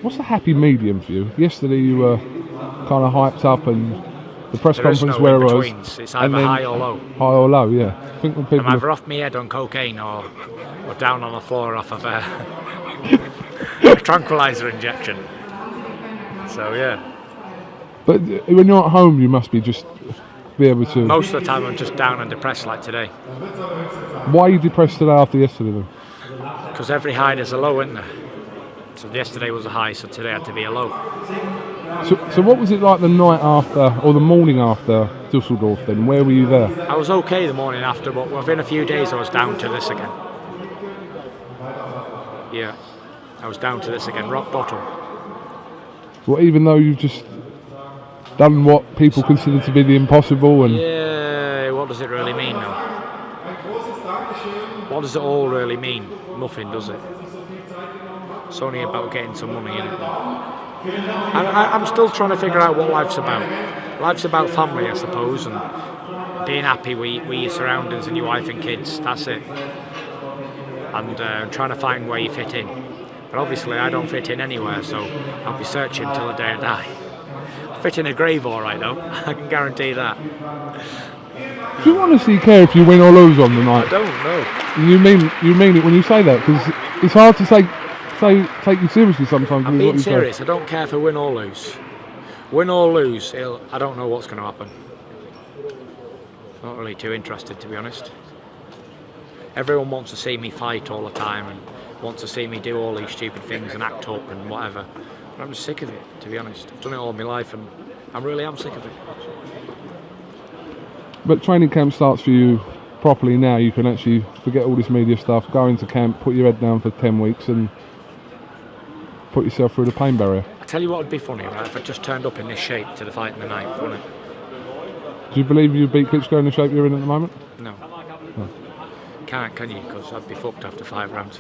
What's the happy medium for you? Yesterday you were kind of hyped up and the press There is conference no where it was. in-betweens. It's either high or low. High or low, yeah. I think when people I'm either off my head on cocaine or down on the floor off of a tranquilizer injection. So yeah. But when you're at home, you must be just be able to. Most of the time, I'm just down and depressed, like today. Why are you depressed today after yesterday, then? Because every high there's a low, isn't there? So yesterday was a high, so today had to be a low. So what was it like the night after or the morning after Dusseldorf? Then where were you there? I was okay the morning after, but within a few days I was down to this again. Yeah, I was down to this again, rock bottom. Well, even though you've just done what people consider to be the impossible, and yeah, what does it really mean though? What does it all really mean? Nothing, does it? It's only about getting some money in it. I'm still trying to figure out what life's about. Life's about family, I suppose, and being happy with your surroundings and your wife and kids. That's it. And trying to find where you fit in. But obviously I don't fit in anywhere, so I'll be searching till the day I die. I'll fit in a grave all right though, I can guarantee that. Do you honestly care if you win or lose on the night? I don't know. You mean it when you say that, because it's hard to take you seriously sometimes. I'm being serious. I don't care if I win or lose. Win or lose, I don't know what's going to happen. Not really too interested, to be honest. Everyone wants to see me fight all the time and wants to see me do all these stupid things and act up and whatever. But I'm sick of it, to be honest. I've done it all my life and I really am sick of it. But training camp starts for you properly now. You can actually forget all this media stuff, go into camp, put your head down for 10 weeks and put yourself through the pain barrier. I tell you what would be funny, right, if I just turned up in this shape to the fight in the 9th, wouldn't it? Do you believe you beat Klitschko in the shape you're in at the moment? No. Can't, can you? Because I'd be fucked after 5 rounds.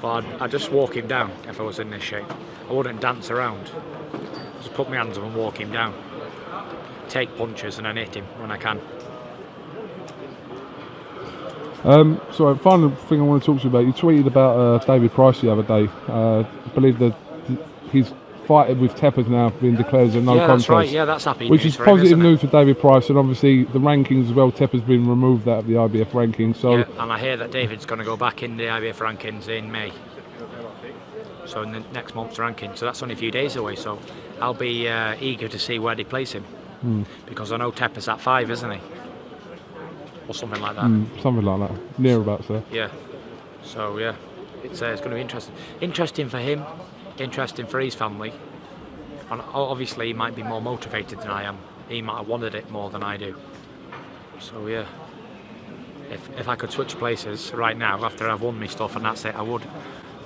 But I'd just walk him down if I was in this shape. I wouldn't dance around. Just put my hands up and walk him down. Take punches and then hit him when I can. So final thing I want to talk to you about, you tweeted about David Price the other day. I believe that he's fighting with Tepper's now being declared as a no contest. Yeah, that's right. Yeah, that's happy which news is for him, positive isn't it? news for David Price, and obviously the rankings as well. Tepper's been removed out of the IBF rankings. So yeah, and I hear that David's going to go back in the IBF rankings in May. So in the next month's ranking. So that's only a few days away. So I'll be eager to see where they place him. Because I know Tepper's at 5, isn't he? Or something like that. Something like that. Near about, sir. Yeah. So yeah, it's going to be interesting. Interesting for him. Interesting for his family. And obviously he might be more motivated than I am. He might have wanted it more than I do. So yeah. If I could switch places right now after I've won my stuff and that's it, I would.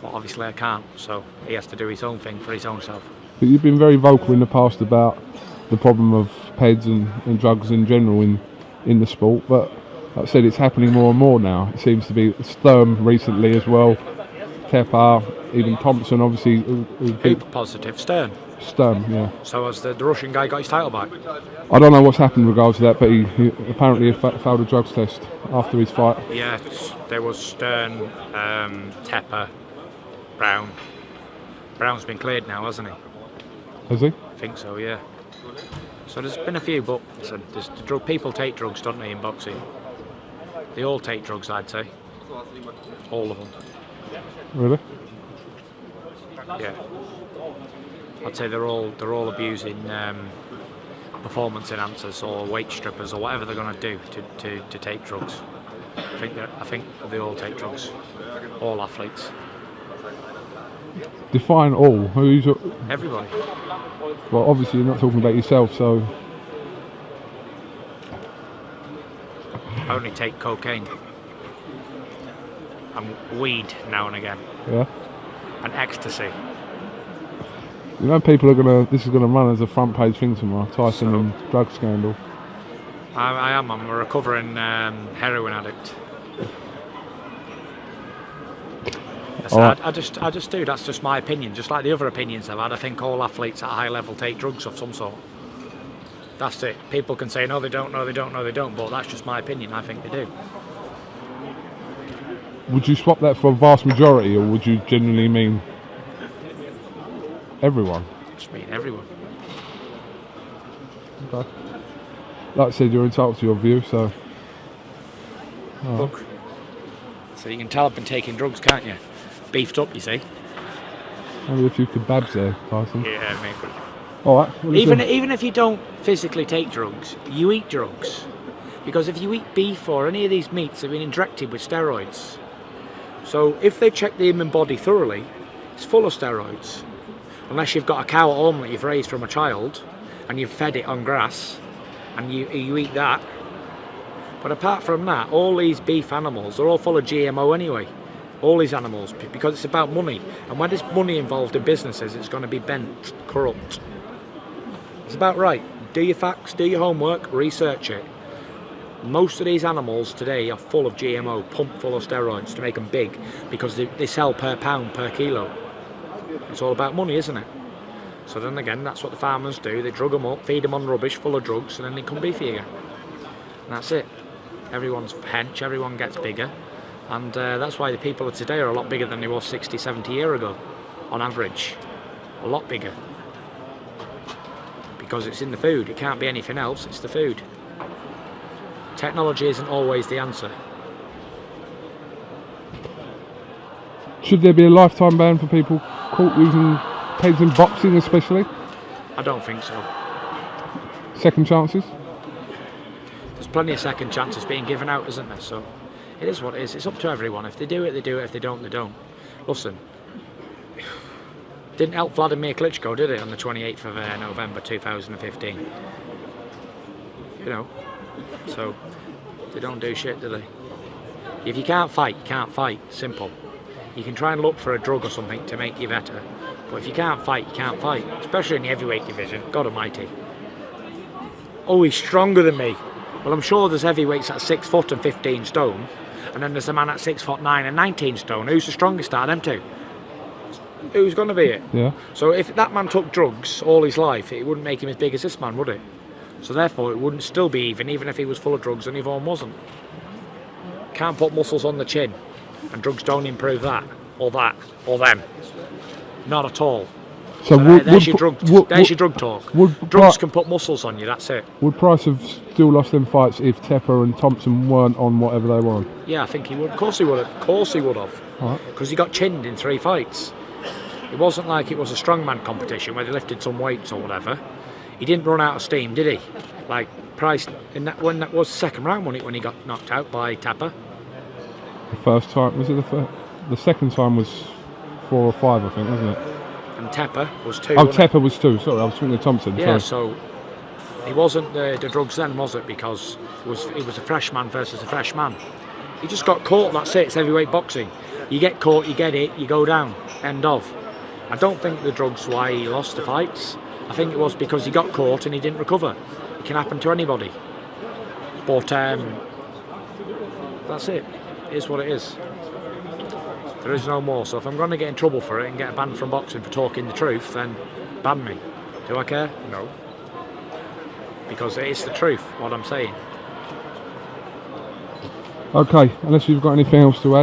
But obviously I can't. So he has to do his own thing for his own self. But you've been very vocal in the past about the problem of PEDs and drugs in general in the sport, but like I said, it's happening more and more now. It seems to be Sturm recently as well, Tepper, even Thompson, obviously. Who positive? Sturm, yeah. So has the Russian guy got his title back? I don't know what's happened in regards to that, but he apparently failed a drugs test after his fight. Yeah, there was Stern, Tepper, Brown. Brown's been cleared now, hasn't he? Has he? I think so, yeah. So there's been a few, but listen, people take drugs, don't they, in boxing? They all take drugs, I'd say. All of them. Really? Yeah. I'd say they're all abusing performance enhancers or weight strippers or whatever they're going to do to take drugs. I think they all take drugs. All athletes. Define all. Who's everybody? Well, obviously you're not talking about yourself, so. I only take cocaine and weed now and again. Yeah. And ecstasy. You know, this is gonna run as a front page thing tomorrow. Tyson and drug scandal. I am. I'm a recovering heroin addict. I just do. That's just my opinion. Just like the other opinions I've had, I think all athletes at a high level take drugs of some sort. That's it. People can say no, they don't. No, they don't. No, they don't. But that's just my opinion. I think they do. Would you swap that for a vast majority, or would you genuinely mean? everyone. Just mean everyone. Okay. Like I said, you're entitled to your view, so. Look. So you can tell I've been taking drugs, can't you? Beefed up, you see. Maybe a few kebabs there, Tyson. Yeah, maybe. Alright. Well, Even if you don't physically take drugs, you eat drugs. Because if you eat beef or any of these meats, they've been injected with steroids. So if they check the human body thoroughly, it's full of steroids. Unless you've got a cow at home that you've raised from a child and you've fed it on grass and you eat that. But apart from that, all these beef animals are all full of GMO anyway. All these animals, because it's about money. And when there's money involved in businesses, it's going to be bent, corrupt. It's about right. Do your facts, do your homework, research it. Most of these animals today are full of GMO, pumped full of steroids to make them big, because they sell per pound, per kilo. It's all about money, isn't it? So then again, that's what the farmers do. They drug them up, feed them on rubbish full of drugs, and then they come beefy again. And that's it. Everyone's hench, everyone gets bigger. And that's why the people of today are a lot bigger than they were 60, 70 years ago, on average. A lot bigger. Because it's in the food. It can't be anything else, it's the food. Technology isn't always the answer. Should there be a lifetime ban for people caught using PEDs in boxing especially? I don't think so. Second chances? There's plenty of second chances being given out, isn't there? So it is what it is. It's up to everyone. If they do it, they do it. If they don't, they don't. Listen, didn't help Vladimir Klitschko, did it, on the 28th of November 2015? You know, so they don't do shit, do they? If you can't fight, you can't fight. Simple. You can try and look for a drug or something to make you better, but if you can't fight, you can't fight. Especially in the heavyweight division. God almighty. Oh, he's stronger than me. Well, I'm sure there's heavyweights at 6 foot and 15 stone, and then there's a man at 6'9" and 19 stone. Who's the strongest out of them two? Who's going to be it? Yeah. So if that man took drugs all his life, it wouldn't make him as big as this man, would it? So therefore, it wouldn't still be even if he was full of drugs and Yvonne wasn't. Can't put muscles on the chin, and drugs don't improve that, or them. Not at all. So there's your drug talk. Drugs can put muscles on you, that's it. Would Price have still lost them fights if Tepper and Thompson weren't on whatever they were on? Yeah, I think he would. Of course he would have. Of course he would have. Because he got chinned in 3 fights. It wasn't like it was a strongman competition where they lifted some weights or whatever. He didn't run out of steam, did he? Like Price, when that was the second round, wasn't it, when he got knocked out by Tapper? The first time, was it the second time was 4 or 5, I think, wasn't it? And Tepper was 2. Oh, Tepper was 2. Sorry, I was thinking of Thompson. Yeah, sorry. so he wasn't the drugs then, was it? Because it was a fresh man versus a fresh man. He just got caught. That's it. It's heavyweight boxing. You get caught, you get it, you go down. End of. I don't think the drugs why he lost the fights. I think it was because he got caught and he didn't recover. It can happen to anybody. But that's it. It is what it is. There is no more. So if I'm going to get in trouble for it and get banned from boxing for talking the truth, then ban me. Do I care? No. Because it is the truth, what I'm saying. Okay, unless you've got anything else to add.